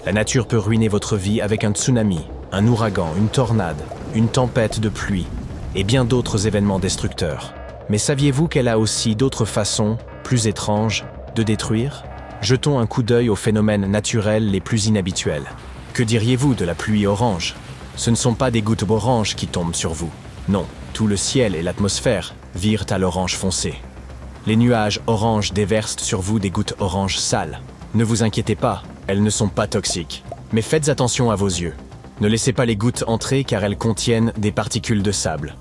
La nature peut ruiner votre vie avec un tsunami, un ouragan, une tornade, une tempête de pluie et bien d'autres événements destructeurs. Mais saviez-vous qu'elle a aussi d'autres façons, plus étranges, de détruire? Jetons un coup d'œil aux phénomènes naturels les plus inhabituels. Que diriez-vous de la pluie orange? Ce ne sont pas des gouttes orange qui tombent sur vous. Non, tout le ciel et l'atmosphère virent à l'orange foncé. Les nuages orange déversent sur vous des gouttes orange sales. Ne vous inquiétez pas, elles ne sont pas toxiques. Mais faites attention à vos yeux. Ne laissez pas les gouttes entrer car elles contiennent des particules de sable.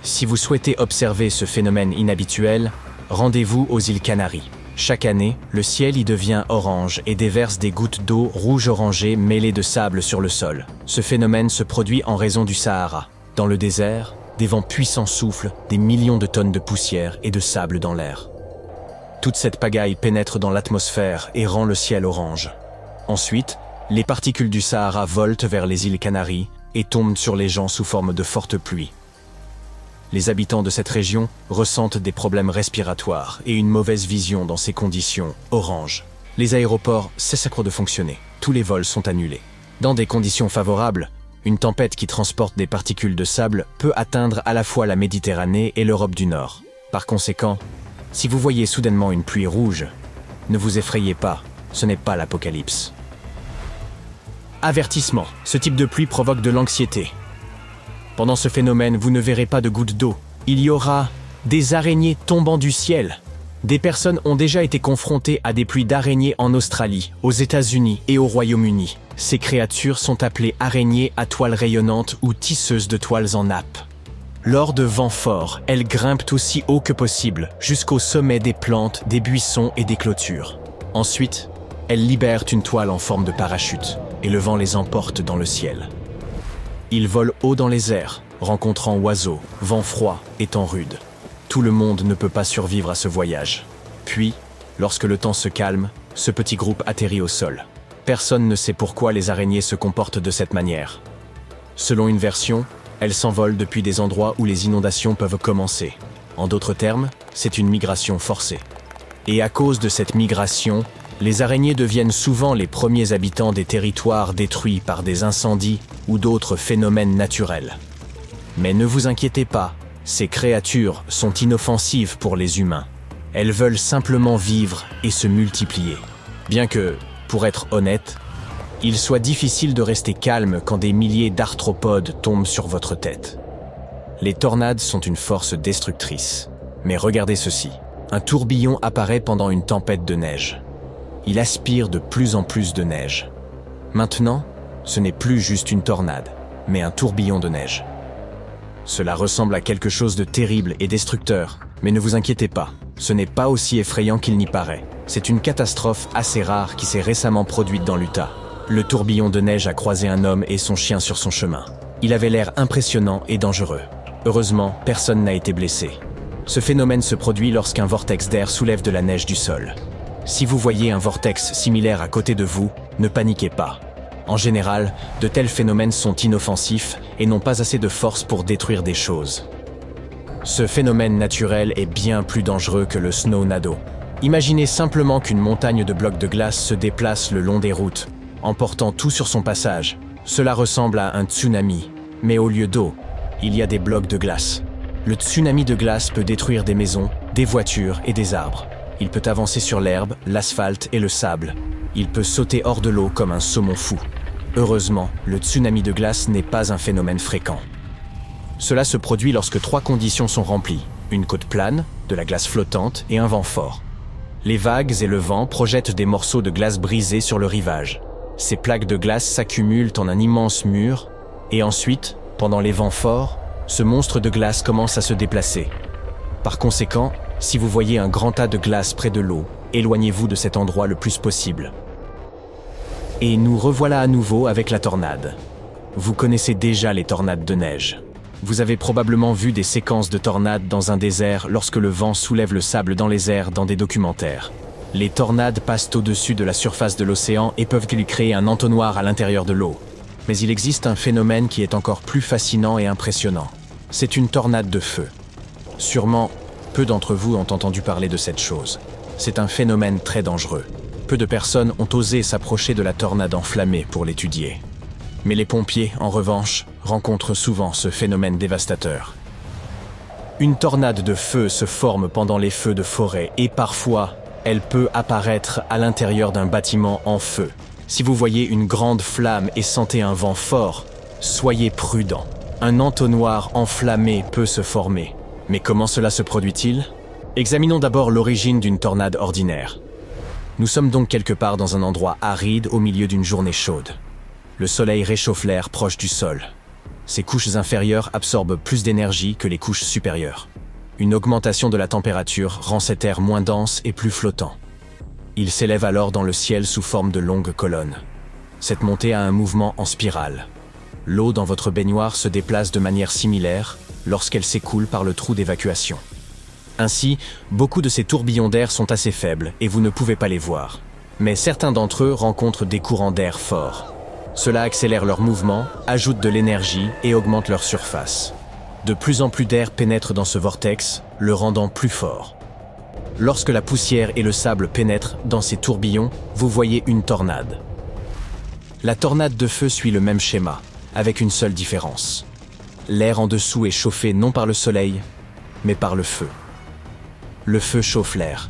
Si vous souhaitez observer ce phénomène inhabituel, rendez-vous aux îles Canaries. Chaque année, le ciel y devient orange et déverse des gouttes d'eau rouge-orangée mêlées de sable sur le sol. Ce phénomène se produit en raison du Sahara. Dans le désert, des vents puissants soufflent des millions de tonnes de poussière et de sable dans l'air. Toute cette pagaille pénètre dans l'atmosphère et rend le ciel orange. Ensuite, les particules du Sahara volent vers les îles Canaries et tombent sur les gens sous forme de fortes pluies. Les habitants de cette région ressentent des problèmes respiratoires et une mauvaise vision dans ces conditions orange. Les aéroports cessent de fonctionner. Tous les vols sont annulés. Dans des conditions favorables, une tempête qui transporte des particules de sable peut atteindre à la fois la Méditerranée et l'Europe du Nord. Par conséquent, si vous voyez soudainement une pluie rouge, ne vous effrayez pas, ce n'est pas l'apocalypse. Avertissement, ce type de pluie provoque de l'anxiété. Pendant ce phénomène, vous ne verrez pas de gouttes d'eau. Il y aura des araignées tombant du ciel. Des personnes ont déjà été confrontées à des pluies d'araignées en Australie, aux États-Unis et au Royaume-Uni. Ces créatures sont appelées araignées à toiles rayonnantes ou tisseuses de toiles en nappe. Lors de vents forts, elles grimpent aussi haut que possible, jusqu'au sommet des plantes, des buissons et des clôtures. Ensuite, elles libèrent une toile en forme de parachute, et le vent les emporte dans le ciel. Ils volent haut dans les airs, rencontrant oiseaux, vent froid et temps rude. Tout le monde ne peut pas survivre à ce voyage. Puis, lorsque le temps se calme, ce petit groupe atterrit au sol. Personne ne sait pourquoi les araignées se comportent de cette manière. Selon une version, elles s'envolent depuis des endroits où les inondations peuvent commencer. En d'autres termes, c'est une migration forcée. Et à cause de cette migration, les araignées deviennent souvent les premiers habitants des territoires détruits par des incendies ou d'autres phénomènes naturels. Mais ne vous inquiétez pas, ces créatures sont inoffensives pour les humains. Elles veulent simplement vivre et se multiplier. Bien que, pour être honnête, il soit difficile de rester calme quand des milliers d'arthropodes tombent sur votre tête. Les tornades sont une force destructrice. Mais regardez ceci. Un tourbillon apparaît pendant une tempête de neige. Il aspire de plus en plus de neige. Maintenant, ce n'est plus juste une tornade, mais un tourbillon de neige. Cela ressemble à quelque chose de terrible et destructeur, mais ne vous inquiétez pas, ce n'est pas aussi effrayant qu'il n'y paraît. C'est une catastrophe assez rare qui s'est récemment produite dans l'Utah. Le tourbillon de neige a croisé un homme et son chien sur son chemin. Il avait l'air impressionnant et dangereux. Heureusement, personne n'a été blessé. Ce phénomène se produit lorsqu'un vortex d'air soulève de la neige du sol. Si vous voyez un vortex similaire à côté de vous, ne paniquez pas. En général, de tels phénomènes sont inoffensifs et n'ont pas assez de force pour détruire des choses. Ce phénomène naturel est bien plus dangereux que le snow-nado. Imaginez simplement qu'une montagne de blocs de glace se déplace le long des routes, emportant tout sur son passage. Cela ressemble à un tsunami, mais au lieu d'eau, il y a des blocs de glace. Le tsunami de glace peut détruire des maisons, des voitures et des arbres. Il peut avancer sur l'herbe, l'asphalte et le sable. Il peut sauter hors de l'eau comme un saumon fou. Heureusement, le tsunami de glace n'est pas un phénomène fréquent. Cela se produit lorsque 3 conditions sont remplies. Une côte plane, de la glace flottante et un vent fort. Les vagues et le vent projettent des morceaux de glace brisés sur le rivage. Ces plaques de glace s'accumulent en un immense mur, et ensuite, pendant les vents forts, ce monstre de glace commence à se déplacer. Par conséquent, si vous voyez un grand tas de glace près de l'eau, éloignez-vous de cet endroit le plus possible. Et nous revoilà à nouveau avec la tornade. Vous connaissez déjà les tornades de neige. Vous avez probablement vu des séquences de tornades dans un désert lorsque le vent soulève le sable dans les airs dans des documentaires. Les tornades passent au-dessus de la surface de l'océan et peuvent lui créer un entonnoir à l'intérieur de l'eau. Mais il existe un phénomène qui est encore plus fascinant et impressionnant. C'est une tornade de feu. Sûrement, peu d'entre vous ont entendu parler de cette chose. C'est un phénomène très dangereux. peu de personnes ont osé s'approcher de la tornade enflammée pour l'étudier. Mais les pompiers, en revanche, rencontrent souvent ce phénomène dévastateur. Une tornade de feu se forme pendant les feux de forêt et parfois, elle peut apparaître à l'intérieur d'un bâtiment en feu. Si vous voyez une grande flamme et sentez un vent fort, soyez prudent. Un entonnoir enflammé peut se former. Mais comment cela se produit-il? Examinons d'abord l'origine d'une tornade ordinaire. Nous sommes donc quelque part dans un endroit aride au milieu d'une journée chaude. Le soleil réchauffe l'air proche du sol. Ces couches inférieures absorbent plus d'énergie que les couches supérieures. Une augmentation de la température rend cet air moins dense et plus flottant. Il s'élève alors dans le ciel sous forme de longues colonnes. Cette montée a un mouvement en spirale. L'eau dans votre baignoire se déplace de manière similaire lorsqu'elle s'écoule par le trou d'évacuation. Ainsi, beaucoup de ces tourbillons d'air sont assez faibles et vous ne pouvez pas les voir. Mais certains d'entre eux rencontrent des courants d'air forts. Cela accélère leur mouvement, ajoute de l'énergie et augmente leur surface. De plus en plus d'air pénètre dans ce vortex, le rendant plus fort. Lorsque la poussière et le sable pénètrent dans ces tourbillons, vous voyez une tornade. La tornade de feu suit le même schéma, avec une seule différence. L'air en dessous est chauffé non par le soleil, mais par le feu. Le feu chauffe l'air.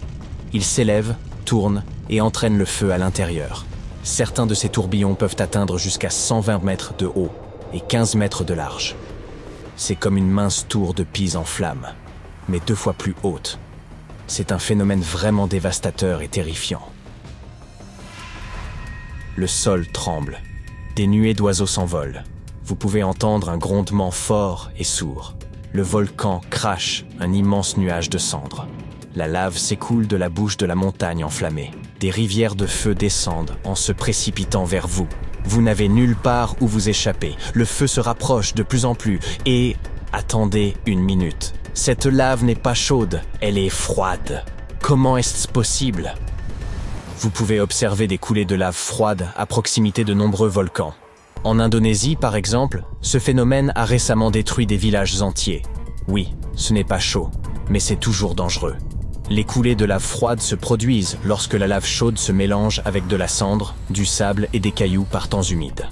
Il s'élève, tourne et entraîne le feu à l'intérieur. Certains de ces tourbillons peuvent atteindre jusqu'à 120 mètres de haut et 15 mètres de large. C'est comme une mince tour de Pise en flammes, mais 2 fois plus haute. C'est un phénomène vraiment dévastateur et terrifiant. Le sol tremble. Des nuées d'oiseaux s'envolent. Vous pouvez entendre un grondement fort et sourd. Le volcan crache un immense nuage de cendres. La lave s'écoule de la bouche de la montagne enflammée. Des rivières de feu descendent en se précipitant vers vous. Vous n'avez nulle part où vous échapper. Le feu se rapproche de plus en plus et... Attendez une minute. Cette lave n'est pas chaude, elle est froide. Comment est-ce possible? Vous pouvez observer des coulées de lave froide à proximité de nombreux volcans. En Indonésie, par exemple, ce phénomène a récemment détruit des villages entiers. Oui, ce n'est pas chaud, mais c'est toujours dangereux. Les coulées de lave froide se produisent lorsque la lave chaude se mélange avec de la cendre, du sable et des cailloux par temps humide.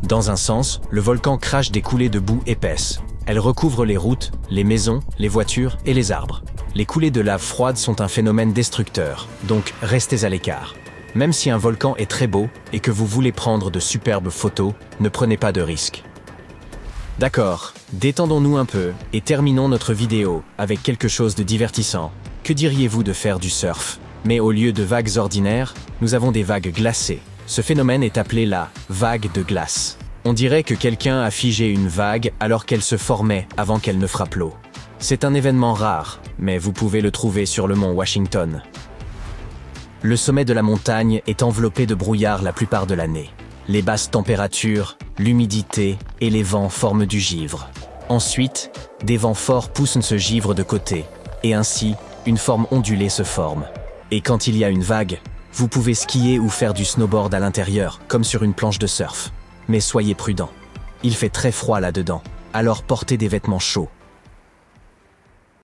Dans un sens, le volcan crache des coulées de boue épaisse. Elles recouvrent les routes, les maisons, les voitures et les arbres. Les coulées de lave froide sont un phénomène destructeur, donc restez à l'écart. Même si un volcan est très beau et que vous voulez prendre de superbes photos, ne prenez pas de risques. D'accord, détendons-nous un peu et terminons notre vidéo avec quelque chose de divertissant. Que diriez-vous de faire du surf? Mais au lieu de vagues ordinaires, nous avons des vagues glacées. Ce phénomène est appelé la vague de glace. On dirait que quelqu'un a figé une vague alors qu'elle se formait avant qu'elle ne frappe l'eau. C'est un événement rare, mais vous pouvez le trouver sur le mont Washington. Le sommet de la montagne est enveloppé de brouillard la plupart de l'année. Les basses températures, l'humidité et les vents forment du givre. Ensuite, des vents forts poussent ce givre de côté, et ainsi, une forme ondulée se forme. Et quand il y a une vague, vous pouvez skier ou faire du snowboard à l'intérieur, comme sur une planche de surf. Mais soyez prudent. Il fait très froid là-dedans, alors portez des vêtements chauds.